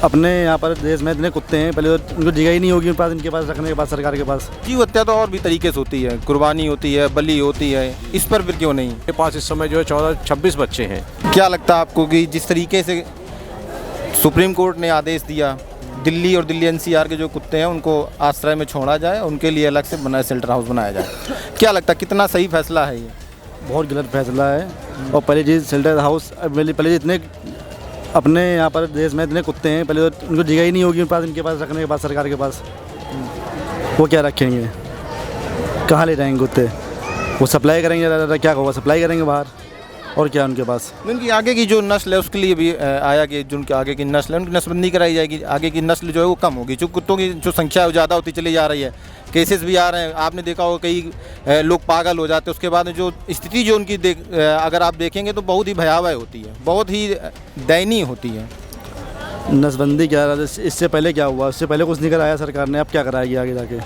अपने यहाँ पर देश में इतने कुत्ते हैं, पहले तो उनको जगह ही नहीं होगी इनके पास रखने के बाद सरकार के पास। जीव हत्या तो और भी तरीके से होती है, कुर्बानी होती है, बलि होती है, इस पर फिर क्यों नहीं? मेरे पास इस समय जो है 14-26 बच्चे हैं। क्या लगता है आपको कि जिस तरीके से सुप्रीम कोर्ट ने आदेश दिया, दिल्ली और दिल्ली एनसीआर के जो कुत्ते हैं उनको आश्रय में छोड़ा जाए, उनके लिए अलग से बनाए शेल्टर हाउस बनाया जाए, क्या लगता है कितना सही फैसला है ये? बहुत गलत फैसला है। और पहले चीज़ शेल्टर हाउस, पहले इतने अपने यहाँ पर देश में इतने कुत्ते हैं, पहले तो उनको जगह ही नहीं होगी इनके पास रखने के बाद सरकार के पास। वो क्या रखेंगे, कहाँ ले जाएंगे कुत्ते? वो सप्लाई करेंगे, क्या होगा, सप्लाई करेंगे बाहर, और क्या उनके पास? उनकी आगे की जो नस्ल है उसके लिए भी आया कि जो उनके आगे की नस्ल है उनकी नस्लबंदी कराई जाएगी, आगे की नस्ल जो है वो कम होगी। जो कुत्तों की जो संख्या है वो ज़्यादा होती चली जा रही है, केसेस भी आ रहे हैं। आपने देखा होगा कई लोग पागल हो जाते हैं, उसके बाद जो स्थिति जो उनकी अगर आप देखेंगे तो बहुत ही भयावह होती है, बहुत ही दयनीय होती है। नस्बंदी क्या, इससे पहले क्या हुआ? इससे पहले कुछ नहीं कराया सरकार ने, अब क्या कराएगी आगे जाके?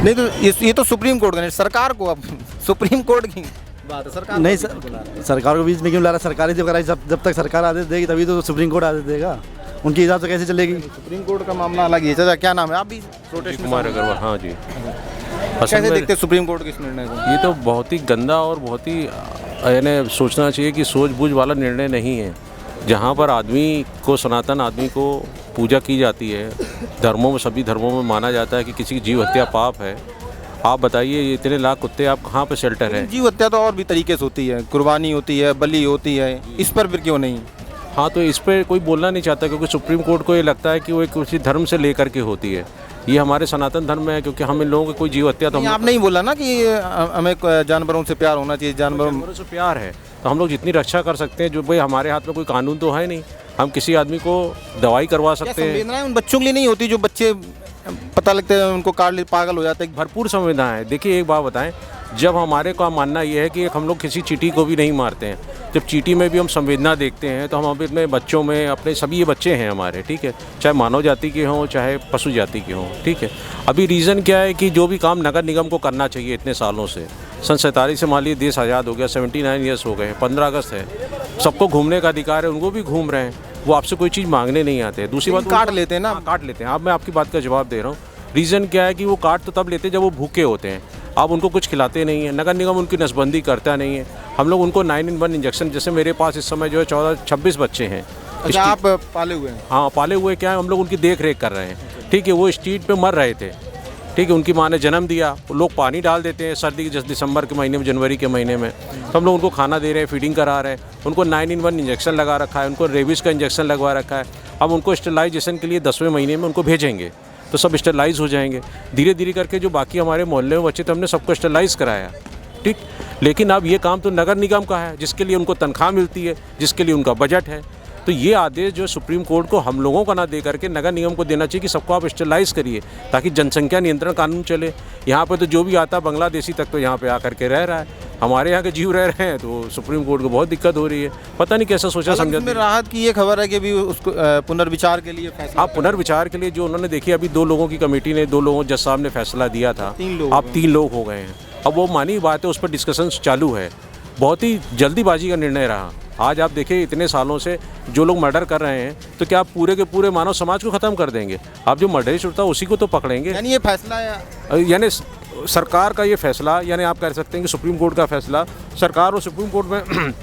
नहीं तो ये तो सुप्रीम कोर्ट का, सरकार को, अब सुप्रीम कोर्ट की बात है, सरकार नहीं सरकार को बीच में क्यों ला रहा? सरकार ही तो कराई, जब तक सरकार आदेश देगी तभी तो सुप्रीम कोर्ट आदेश देगा, उनके हिसाब से कैसे चलेगी? सुप्रीम कोर्ट का मामला अलग है। चाचा क्या नाम है? आप भी कुमार अग्रवाल। हाँ जी। कैसे देखते हैं सुप्रीम कोर्ट के इस निर्णय को? ये तो बहुत ही गंदा और बहुत ही यानी सोचना चाहिए कि सूझबूझ वाला निर्णय नहीं है। जहाँ पर आदमी को, सनातन आदमी को पूजा की जाती है, धर्मों में, सभी धर्मों में माना जाता है कि किसी की जीव हत्या पाप है। आप बताइए, ये इतने लाख कुत्ते, आप कहाँ पे शेल्टर है? जीव हत्या तो और भी तरीके से होती है, कुर्बानी होती है, बलि होती है, इस पर फिर क्यों नहीं? हाँ, तो इस पर कोई बोलना नहीं चाहता क्योंकि सुप्रीम कोर्ट को ये लगता है कि वो एक उसी धर्म से लेकर के होती है। ये हमारे सनातन धर्म में है, क्योंकि हम इन लोगों की कोई जीव हत्या तो आप नहीं बोला ना कि हमें जानवरों से प्यार होना चाहिए, जानवरों से प्यार है तो हम लोग जितनी रक्षा कर सकते हैं। जो भाई हमारे हाथ में कोई कानून तो है नहीं, हम किसी आदमी को दवाई करवा सकते हैं। संवेदनाएं उन बच्चों के लिए नहीं होती जो बच्चे पता लगता है उनको काट ले पागल हो जाते हैं। भरपूर संवेदनाएं हैं। देखिए एक बात बताएं, जब हमारे का मानना ये है कि हम लोग किसी चींटी को भी नहीं मारते हैं, जब चींटी में भी हम संवेदना देखते हैं तो हम अपने बच्चों में, अपने सभी ये बच्चे हैं हमारे, ठीक है, चाहे मानव जाति के हों चाहे पशु जाति के हों, ठीक है। अभी रीज़न क्या है कि जो भी काम नगर निगम को करना चाहिए इतने सालों से, सन 47 से मान लीजिए देश आज़ाद हो गया, 79 ईयर्स हो गए, 15 अगस्त है, सबको घूमने का अधिकार है, उनको भी घूम रहे हैं, वो आपसे कोई चीज़ मांगने नहीं आते। दूसरी बात, काट लेते हैं ना, काट लेते हैं। अब मैं आपकी बात का जवाब दे रहा हूँ। रीज़न क्या है कि वो काट तो तब लेते हैं जब वो भूखे होते हैं, आप उनको कुछ खिलाते नहीं हैं, नगर निगम उनकी नसबंदी करता नहीं है। हम लोग उनको 9-in-1 इंजेक्शन, जैसे मेरे पास इस समय जो है 14-26 बच्चे हैं। अच्छा, आप पाले हुए हैं? हाँ, पाले हुए क्या है, हम लोग उनकी देख रेख कर रहे हैं, ठीक है। वो स्ट्रीट पे मर रहे थे, ठीक है, उनकी माँ ने जन्म दिया, लोग पानी डाल देते हैं सर्दी के, दिसंबर के महीने में, जनवरी के महीने में, तो हम लोग उनको खाना दे रहे हैं, फीडिंग करा रहे हैं, उनको 9-in-1 इंजेक्शन लगा रखा है, उनको रेबीज़ का इंजेक्शन लगवा रखा है। अब उनको स्टेलाइजेशन के लिए 10वें महीने में उनको भेजेंगे तो सब स्टेलाइज हो जाएंगे। धीरे धीरे करके जो बाकी हमारे मोहल्ले में बच्चे थे हमने सबको स्टेलाइज कराया, ठीक। लेकिन अब ये काम तो नगर निगम का है, जिसके लिए उनको तनख्वाह मिलती है, जिसके लिए उनका बजट है। तो ये आदेश जो सुप्रीम कोर्ट को हम लोगों का ना दे करके नगर निगम को देना चाहिए कि सबको आप स्टेलाइज करिए, ताकि जनसंख्या नियंत्रण कानून चले। यहाँ पर तो जो भी आता बांग्लादेशी तक तो यहाँ पे आकर के रह रहा है, हमारे यहाँ के जीव रह रहे हैं, तो सुप्रीम कोर्ट को बहुत दिक्कत हो रही है। पता नहीं कैसा सोचा समझा। में राहत की ये खबर है कि अभी उसको पुनर्विचार के लिए फैसला, आप पुनर्विचार के लिए जो उन्होंने, देखिए अभी 2 लोगों की कमेटी ने, 2 लोगों, जज साहब ने फैसला दिया था, अब 3 लोग हो गए हैं। अब वो मानी बात है, उस पर डिस्कशन चालू है। बहुत ही जल्दीबाजी का निर्णय रहा। आज आप देखिए इतने सालों से जो लोग मर्डर कर रहे हैं, तो क्या आप पूरे के पूरे मानव समाज को ख़त्म कर देंगे? आप जो मर्डरिस्ट होता है उसी को तो पकड़ेंगे। यानी ये फैसला, यानी सरकार का ये फैसला, यानी आप कह सकते हैं कि सुप्रीम कोर्ट का फैसला, सरकार और सुप्रीम कोर्ट में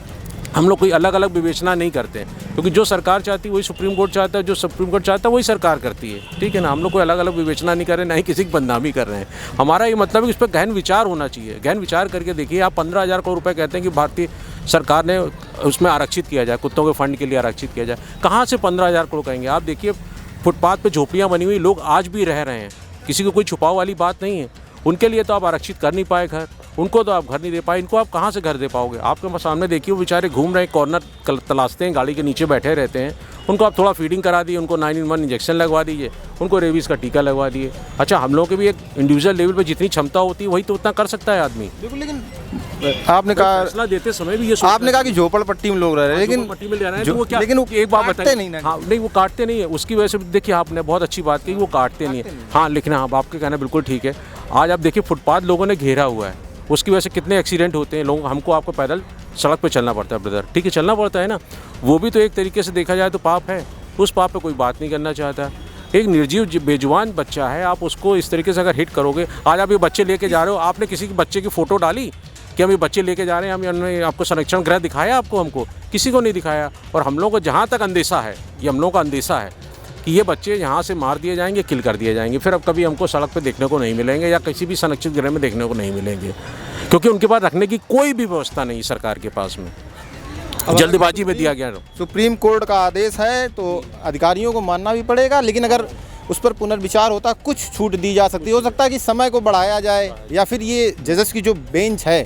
हम लोग कोई अलग अलग विवेचना नहीं करते हैं, क्योंकि जो सरकार चाहती है वही सुप्रीम कोर्ट चाहता है, जो सुप्रीम कोर्ट चाहता है वही सरकार करती है, ठीक है ना। हम लोग कोई अलग अलग विवेचना नहीं कर रहे, ना ही किसी की बदनामी कर रहे हैं। हमारा ये मतलब है कि इस पर गहन विचार होना चाहिए। गहन विचार करके देखिए, आप 15,000 करोड़ रुपये कहते हैं कि भारतीय सरकार ने उसमें आरक्षित किया जाए, कुत्तों के फंड के लिए आरक्षित किया जाए। कहाँ से 15,000 करोड़ कहेंगे? आप देखिए फुटपाथ पर झोपड़ियाँ बनी हुई, लोग आज भी रह रहे हैं, किसी को कोई छुपाव वाली बात नहीं है। उनके लिए तो आप आरक्षित कर नहीं पाए घर, उनको तो आप घर नहीं दे पाए, इनको आप कहाँ से घर दे पाओगे? आपके सामने देखिए वो बेचारे घूम रहे हैं, कॉर्नर तलाशते हैं, गाड़ी के नीचे बैठे रहते हैं। उनको आप थोड़ा फीडिंग करा दिए, उनको 9-in-1 इंजेक्शन लगवा दीजिए, उनको रेबीज़ का टीका लगवा दिए। अच्छा, हम लोगों के भी एक इंडिविजुअल लेवल पे जितनी क्षमता होती है वही तो उतना कर सकता है आदमी। बिल्कुल। लेकिन आपने कहा, फैसला देते समय भी ये आपने कहा कि झोपड़पट्टी में लोग रह रहे हैं, लेकिन पट्टी में ले रहे हैं, तो वो क्या, लेकिन वो एक बात काटते बताइए, नहीं ना। हाँ, नहीं वो काटते नहीं है, उसकी वजह से देखिए आपने बहुत अच्छी बात कही, वो काटते नहीं है। हाँ, लेकिन हाँ, आपके कहना बिल्कुल ठीक है। आज आप देखिए फुटपाथ लोगों ने घेरा हुआ है, उसकी वजह से कितने एक्सीडेंट होते हैं। लोग, हमको आपको पैदल सड़क पे चलना पड़ता है ब्रदर, ठीक है, चलना पड़ता है ना, वो भी तो एक तरीके से देखा जाए तो पाप है। उस पाप पे कोई बात नहीं करना चाहता। एक निर्जीव बेजुबान बच्चा है, आप उसको इस तरीके से अगर हिट करोगे, आज आप ये बच्चे लेके जा रहे हो, आपने किसी के बच्चे की फ़ोटो डाली कि हम ये बच्चे लेके जा रहे हैं, हमने आपको संरक्षण गृह दिखाया आपको? हमको किसी को नहीं दिखाया। और हम लोगों को जहाँ तक अंदेशा है, ये हम लोगों का अंदेशा है कि ये बच्चे यहाँ से मार दिए जाएंगे, किल कर दिए जाएंगे, फिर अब कभी हमको सड़क पे देखने को नहीं मिलेंगे या किसी भी संरक्षित गृह में देखने को नहीं मिलेंगे, क्योंकि उनके पास रखने की कोई भी व्यवस्था नहीं सरकार के पास में, जल्दबाजी में दिया गया। सुप्रीम कोर्ट का आदेश है तो अधिकारियों को मानना भी पड़ेगा, लेकिन अगर उस पर पुनर्विचार होता, कुछ छूट दी जा सकती है। हो सकता है कि समय को बढ़ाया जाए, या फिर ये जजेस की जो बेंच है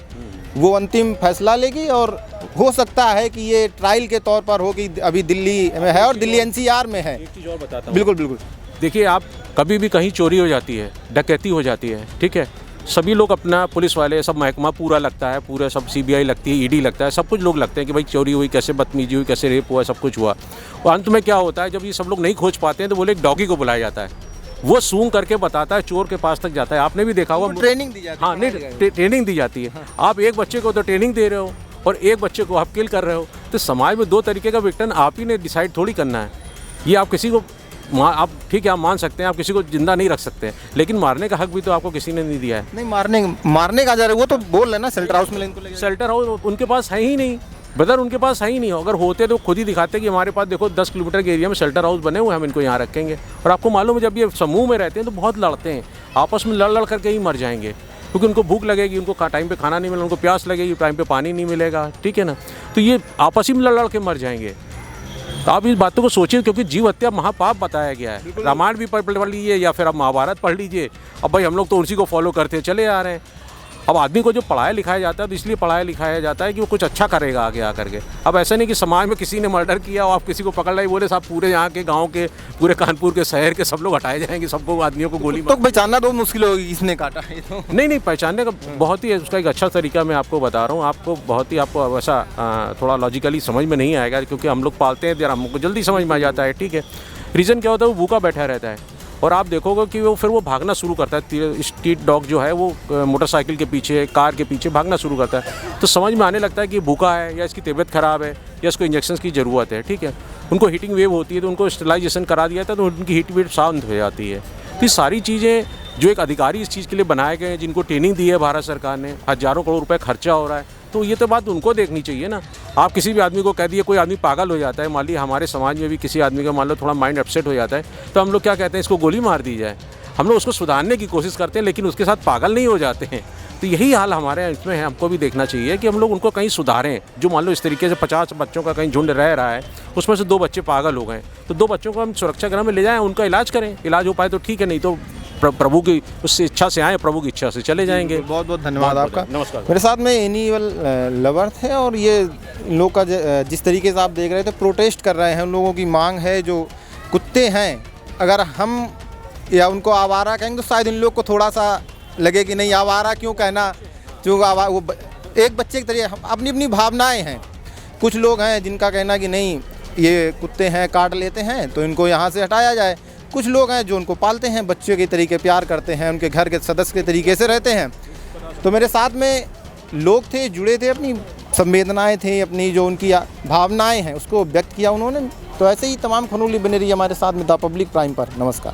वो अंतिम फैसला लेगी, और हो सकता है कि ये ट्रायल के तौर पर हो कि अभी दिल्ली में है और दिल्ली NCR में है। एक चीज़ और बताता हूँ। बिल्कुल बिल्कुल। देखिए, आप कभी भी कहीं चोरी हो जाती है, डकैती हो जाती है, ठीक है, सभी लोग अपना, पुलिस वाले सब महकमा पूरा लगता है, पूरा सब CBI लगती है, ED लगता है, सब कुछ लोग लगते हैं कि भाई चोरी हुई, कैसे बदतमीजी हुई, कैसे रेप हुआ, सब कुछ हुआ। और अंत में क्या होता है, जब ये सब लोग नहीं खोज पाते हैं तो बोले एक डॉगी को बुलाया जाता है, वो सूंघ करके बताता है, चोर के पास तक जाता है। आपने भी देखा होगा, ट्रेनिंग दी जाती है। हाँ, नहीं, ट्रेनिंग दी जाती है। आप एक बच्चे को तो ट्रेनिंग दे रहे हो और एक बच्चे को आप किल कर रहे हो, तो समाज में दो तरीके का विघटन आप ही ने डिसाइड थोड़ी करना है। ये आप किसी को आप ठीक है, आप मान सकते हैं, आप किसी को जिंदा नहीं रख सकते, लेकिन मारने का हक भी तो आपको किसी ने नहीं दिया है। नहीं, मारने का जा रहा है, वो तो बोल रहे ना शेल्टर हाउस में इनको लेके। शेल्टर हाउस उनके पास है ही नहीं ब्रदर, उनके पास है ही नहीं। अगर होते तो खुद ही दिखाते कि हमारे पास देखो 10 किलोमीटर के एरिया में शेल्टर हाउस बने हुए हैं, हम इनको यहाँ रखेंगे। और आपको मालूम है, जब ये समूह में रहते हैं तो बहुत लड़ते हैं, आपस में लड़ करके ही मर जाएंगे, क्योंकि उनको भूख लगेगी, उनको टाइम पे खाना नहीं मिलेगा, उनको प्यास लगेगी, टाइम पे पानी नहीं मिलेगा, ठीक है ना, तो ये आपस ही में लड़ के मर जाएंगे। तो आप इस बातों को सोचिए, क्योंकि जीव हत्या महापाप बताया गया है। रामायण भी पढ़ लीजिए या फिर आप महाभारत पढ़ लीजिए। अब भाई हम लोग तो उसी को फॉलो करते चले आ रहे हैं। अब आदमी को जो पढ़ाया लिखाया जाता है तो इसलिए पढ़ाया लिखाया जाता है कि वो कुछ अच्छा करेगा आगे आकर के। अब ऐसा नहीं कि समाज में किसी ने मर्डर किया और आप किसी को पकड़ लाई, बोले साहब पूरे यहाँ के गांव के, पूरे कानपुर के शहर के सब लोग हटाए जाएंगे, सबको आदमियों को गोली तो पहचानना तो मुश्किल होगी किसने काटा है तो। नहीं, पहचानने का बहुत ही उसका एक अच्छा तरीका मैं आपको बता रहा हूँ। आपको बहुत ही आपको वैसा थोड़ा लॉजिकली समझ में नहीं आएगा, क्योंकि हम लोग पालते हैं, हमको जल्दी समझ में आ जाता है, ठीक है। रीज़न क्या होता है, वो भूखा बैठा रहता है और आप देखोगे कि वो फिर वो भागना शुरू करता है। स्ट्रीट डॉग जो है वो मोटरसाइकिल के पीछे, कार के पीछे भागना शुरू करता है, तो समझ में आने लगता है कि भूखा है या इसकी तबीयत ख़राब है या इसको इंजेक्शन की ज़रूरत है, ठीक है। उनको हीटिंग वेव होती है तो उनको स्टेलाइजेशन करा दिया था तो उनकी हीट वेव शांत हो जाती है। तो ये सारी चीज़ें जो एक अधिकारी इस चीज़ के लिए बनाए गए हैं, जिनको ट्रेनिंग दी है भारत सरकार ने, हज़ारों करोड़ रुपये खर्चा हो रहा है, तो ये तो बात उनको देखनी चाहिए ना। आप किसी भी आदमी को कह दिए, कोई आदमी पागल हो जाता है, मान लीजिए हमारे समाज में भी किसी आदमी का मान लो थोड़ा माइंड अपसेट हो जाता है, तो हम लोग क्या कहते हैं, इसको गोली मार दी जाए। हम लोग उसको सुधारने की कोशिश करते हैं, लेकिन उसके साथ पागल नहीं हो जाते हैं। तो यही हाल हमारे इसमें है। हमको भी देखना चाहिए कि हम लोग उनको कहीं सुधारें। जो मान लो इस तरीके से 50 बच्चों का कहीं झुंड रह रहा है, उसमें से 2 बच्चे पागल हो गए, तो 2 बच्चों को हम सुरक्षा गृह में ले जाएँ, उनका इलाज करें। इलाज हो पाए तो ठीक है, नहीं तो प्रभु की उस इच्छा से आए, प्रभु की इच्छा से चले जाएंगे। बहुत बहुत धन्यवाद आपका। नमस्कार। मेरे साथ में एनिमल लवर थे और ये इन लोग का जिस तरीके से आप देख रहे थे, प्रोटेस्ट कर रहे हैं। उन लोगों की मांग है, जो कुत्ते हैं, अगर हम या उनको आवारा कहेंगे तो शायद इन लोग को थोड़ा सा लगे कि नहीं, आवारा क्यों कहना, जो वो एक बच्चे की तरह अपनी अपनी भावनाएँ हैं। कुछ लोग हैं जिनका कहना कि नहीं, ये कुत्ते हैं, काट लेते हैं तो इनको यहाँ से हटाया जाए। कुछ लोग हैं जो उनको पालते हैं, बच्चों के तरीके प्यार करते हैं, उनके घर के सदस्य के तरीके से रहते हैं। तो मेरे साथ में लोग थे, जुड़े थे, अपनी संवेदनाएं थी, अपनी जो उनकी भावनाएं हैं उसको व्यक्त किया उन्होंने। तो ऐसे ही तमाम खनूली बने रही हमारे साथ में द पब्लिक प्राइम पर। नमस्कार।